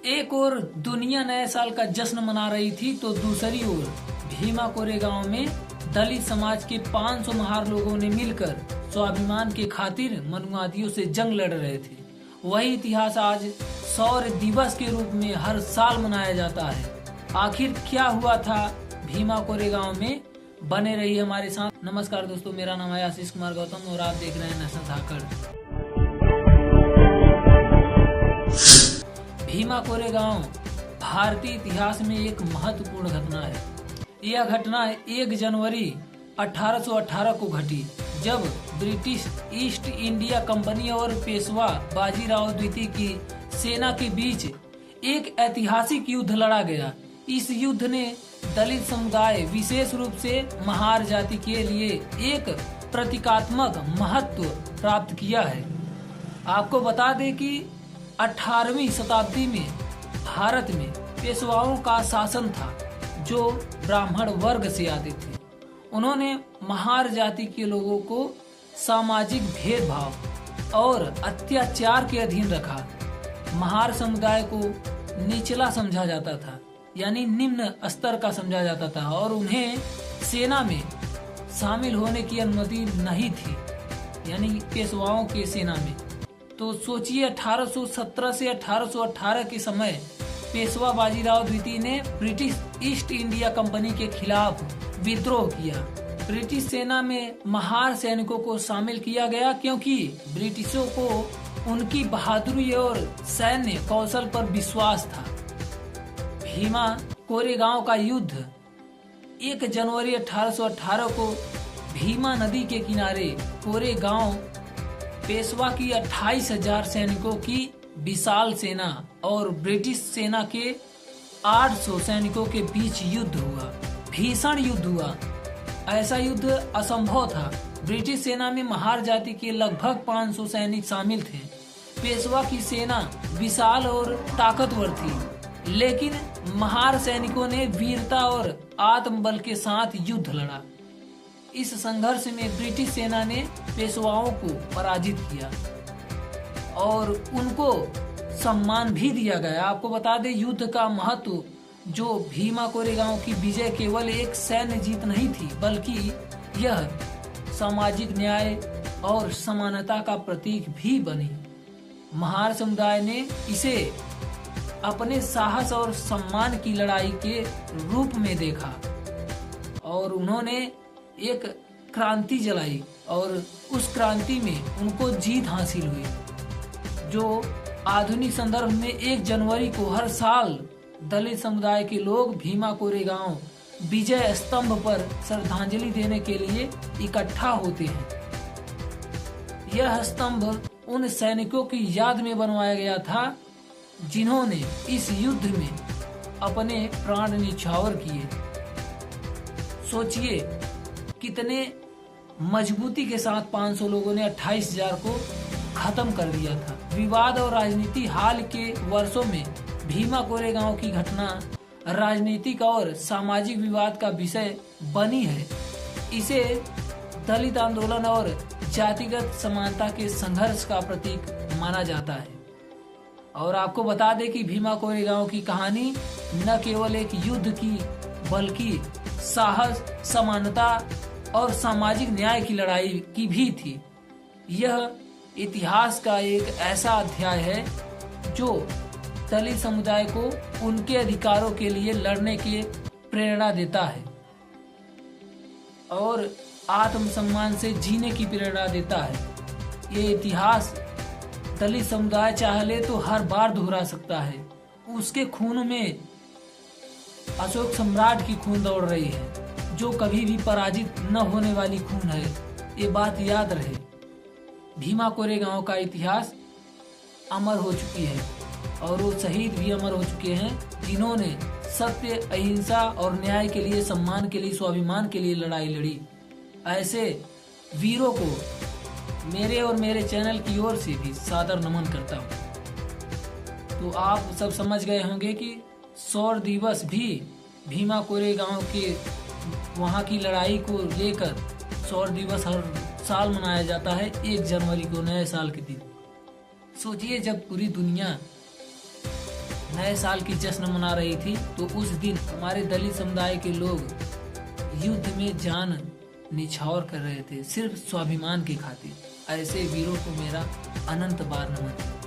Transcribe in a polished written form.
एक ओर दुनिया नए साल का जश्न मना रही थी तो दूसरी ओर भीमा कोरेगांव में दलित समाज के 500 महार लोगों ने मिलकर स्वाभिमान के खातिर मनुवादियों से जंग लड़ रहे थे। वही इतिहास आज शौर्य दिवस के रूप में हर साल मनाया जाता है। आखिर क्या हुआ था भीमा कोरेगांव में? बने रहिए हमारे साथ। नमस्कार दोस्तों, मेरा नाम है आशीष कुमार गौतम और आप देख रहे हैं नेशनल धाकड़। भीमा कोरेगांव भारतीय इतिहास में एक महत्वपूर्ण घटना है। यह घटना 1 जनवरी 1818 को घटी, जब ब्रिटिश ईस्ट इंडिया कंपनी और पेशवा बाजीराव द्वितीय की सेना के बीच एक ऐतिहासिक युद्ध लड़ा गया। इस युद्ध ने दलित समुदाय, विशेष रूप से महार जाति के लिए एक प्रतीकात्मक महत्व प्राप्त किया है। आपको बता दें कि 18वीं शताब्दी में भारत में पेशवाओं का शासन था, जो ब्राह्मण वर्ग से आते थे। उन्होंने महार जाति के लोगों को सामाजिक भेदभाव और अत्याचार के अधीन रखा। महार समुदाय को निचला समझा जाता था, यानी निम्न स्तर का समझा जाता था, और उन्हें सेना में शामिल होने की अनुमति नहीं थी, यानी पेशवाओं के सेना में। तो सोचिए, 1817 से 1818 के समय पेशवा बाजीराव द्वितीय ने ब्रिटिश ईस्ट इंडिया कंपनी के खिलाफ विद्रोह किया। ब्रिटिश सेना में महार सैनिकों को शामिल किया गया, क्योंकि ब्रिटिशों को उनकी बहादुरी और सैन्य कौशल पर विश्वास था। भीमा कोरेगांव का युद्ध 1 जनवरी 1818 को भीमा नदी के किनारे कोरेगांव पेशवा की 28,000 सैनिकों की विशाल सेना और ब्रिटिश सेना के 800 सैनिकों के बीच युद्ध हुआ। भीषण युद्ध हुआ। ऐसा युद्ध असंभव था। ब्रिटिश सेना में महार जाति के लगभग 500 सैनिक शामिल थे। पेशवा की सेना विशाल और ताकतवर थी, लेकिन महार सैनिकों ने वीरता और आत्मबल के साथ युद्ध लड़ा। इस संघर्ष में ब्रिटिश सेना ने पेशवाओं को पराजित किया और उनको सम्मान भी दिया गया। आपको बता दें, युद्ध का महत्व, जो भीमा कोरेगांव की विजय केवल एक सैन्य जीत नहीं थी, बल्कि यह सामाजिक न्याय और समानता का प्रतीक भी बनी। महार समुदाय ने इसे अपने साहस और सम्मान की लड़ाई के रूप में देखा और उन्होंने एक क्रांति जलाई, और उस क्रांति में उनको जीत हासिल हुई, जो आधुनिक संदर्भ में 1 जनवरी को हर साल दलित समुदाय के लोग भीमा कोरेगांव विजय स्तंभ पर श्रद्धांजलि देने के लिए इकट्ठा होते हैं। यह स्तंभ उन सैनिकों की याद में बनवाया गया था, जिन्होंने इस युद्ध में अपने प्राण न्यौछावर किए। सोचिए, कितने मजबूती के साथ 500 लोगों ने 28,000 को खत्म कर दिया था। विवाद और राजनीति हाल के वर्षों में भीमा कोरेगांव की घटना राजनीतिक और सामाजिक विवाद का विषय बनी है। इसे दलित आंदोलन और जातिगत समानता के संघर्ष का प्रतीक माना जाता है। और आपको बता दें कि भीमा कोरेगांव की कहानी न केवल एक युद्ध की, बल्कि साहस, समानता और सामाजिक न्याय की लड़ाई की भी थी। यह इतिहास का एक ऐसा अध्याय है जो दलित समुदाय को उनके अधिकारों के लिए लड़ने की प्रेरणा देता है और आत्मसम्मान से जीने की प्रेरणा देता है। ये इतिहास दलित समुदाय चाहे तो हर बार दोहरा सकता है। उसके खून में अशोक सम्राट की खून दौड़ रही है, जो कभी भी पराजित न होने वाली खून है। ये बात याद रहे। भीमा कोरेगांव का इतिहास अमर हो चुकी है और वो शहीद भी अमर हो चुके हैं, जिन्होंने सत्य, अहिंसा और न्याय के लिए, सम्मान के लिए, स्वाभिमान के लिए लड़ाई लड़ी। ऐसे वीरों को मेरे और मेरे चैनल की ओर से भी सादर नमन करता हूँ। तो आप सब समझ गए होंगे कि शौर्य दिवस भी भीमा कोरेगांव के वहाँ की लड़ाई को लेकर शौर्य दिवस हर साल मनाया जाता है 1 जनवरी को, नए साल के दिन। सोचिए, जब पूरी दुनिया नए साल की जश्न मना रही थी, तो उस दिन हमारे दलित समुदाय के लोग युद्ध में जान निछावर कर रहे थे, सिर्फ स्वाभिमान की खातिर। ऐसे वीरों को मेरा अनंत बार नमन।